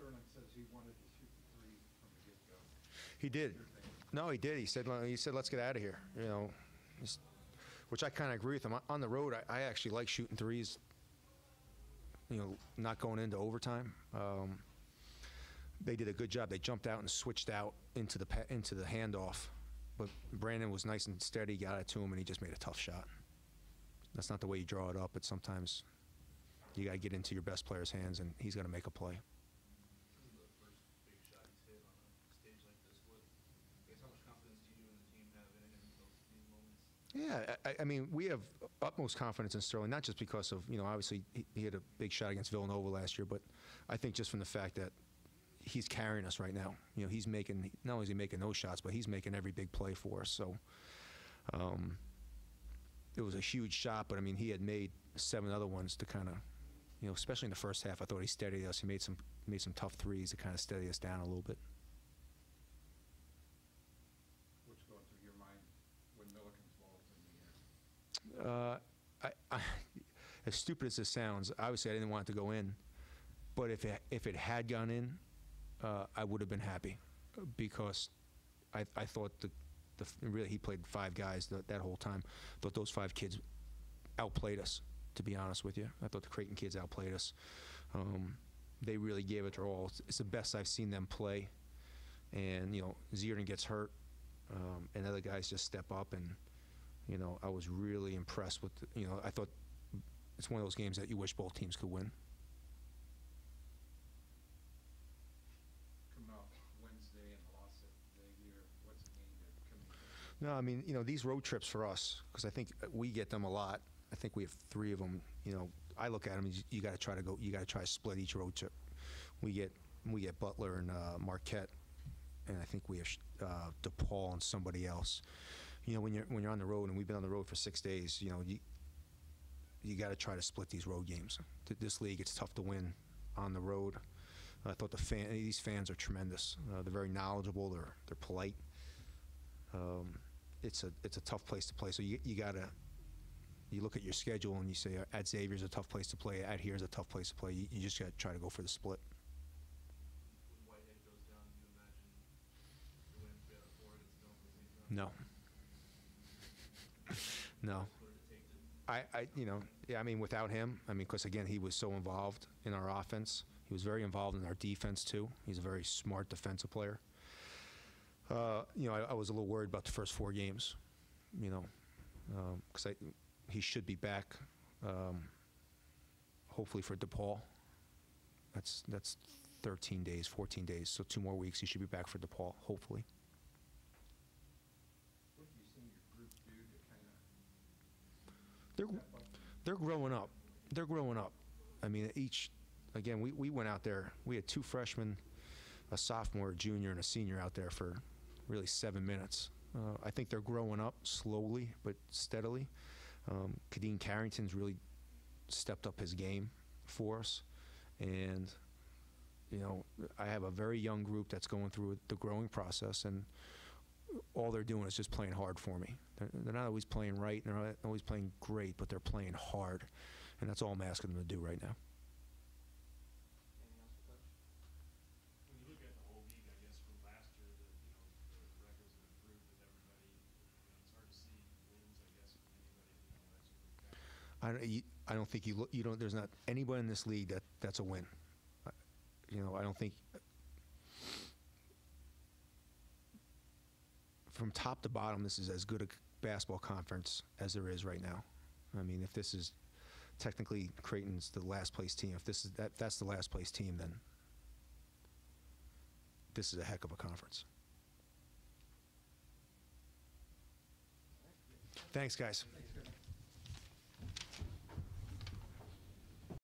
Sterling says he wanted to shoot the three from the get-go. He did. No, he did. He said, let's get out of here. You know, which I kind of agree with him. On the road, I actually like shooting threes. You know, not going into overtime. They did a good job. They jumped out and switched out into the handoff. But Brandon was nice and steady, got it to him, and he just made a tough shot. That's not the way you draw it up, but sometimes you got to get into your best player's hands, and he's got to make a play. This is the first big shot he's hit on a stage like this. How much confidence do you and the team have in these moments? Yeah, I mean, we have utmost confidence in Sterling, not just because of, you know, obviously he had a big shot against Villanova last year, but I think just from the fact that he's carrying us right now. You know, he's making, not only is he making those shots, but he's making every big play for us. So it was a huge shot, but I mean, he had made 7 other ones to kind of, you know, especially in the first half, I thought he steadied us. He made some tough threes to kind of steady us down a little bit. What's going through your mind when Milliken's ball's in the air? As stupid as this sounds, obviously I didn't want it to go in, but if it had gone in, I would have been happy, because I thought really he played 5 guys that whole time. Thought those 5 kids outplayed us, to be honest with you. I thought the Creighton kids outplayed us. They really gave it their all. It's the best I've seen them play. And, you know, Seton gets hurt, and other guys just step up, and, you know, I was really impressed with, you know, I thought it's one of those games that you wish both teams could win. Coming off Wednesday and the loss at Xavier, what's the game to come in? No, I mean, you know, these road trips for us, because I think we get them a lot. I think we have 3 of them. You know, I look at them as you got to try to split each road trip. We get Butler and Marquette, and I think we have DePaul and somebody else. You know, when you're on the road, and we've been on the road for 6 days, you know, you got to try to split these road games. This league, it's tough to win on the road. I thought these fans are tremendous. They're very knowledgeable. They're polite. It's a tough place to play. So you look at your schedule and you say, at Xavier's a tough place to play. At here's a tough place to play. You just got to try to go for the split. When Whitehead goes down, do you imagine the win for it? No. You know, yeah, I mean, without him, I mean, because again, he was so involved in our offense. He was very involved in our defense too. He's a very smart defensive player. You know, I was a little worried about the first 4 games, you know, because he should be back, hopefully for DePaul. That's 13 days, 14 days, so 2 more weeks. He should be back for DePaul, hopefully. What have you seen your group do to kind of? They're growing up. They're growing up. I mean, again, we went out there. We had 2 freshmen, a sophomore, a junior, and a senior out there for really 7 minutes. I think they're growing up slowly but steadily. Kadeem Carrington's really stepped up his game for us, and you know, I have a very young group that's going through the growing process, and all they're doing is just playing hard for me. They're not always playing right, and they're not always playing great, but they're playing hard, and that's all I'm asking them to do right now. Anything else for Coach? When you look at the whole league, I guess from last year, the records have improved with everybody. You know, it's hard to see wins, I guess, from anybody. You know, as you look back. I don't think you don't. There's not anybody in this league that's a win. You know, I don't think. From top to bottom, this is as good a basketball conference as there is right now. I mean, if this is technically Creighton's the last place team, if that's the last place team, then this is a heck of a conference. Thanks, guys.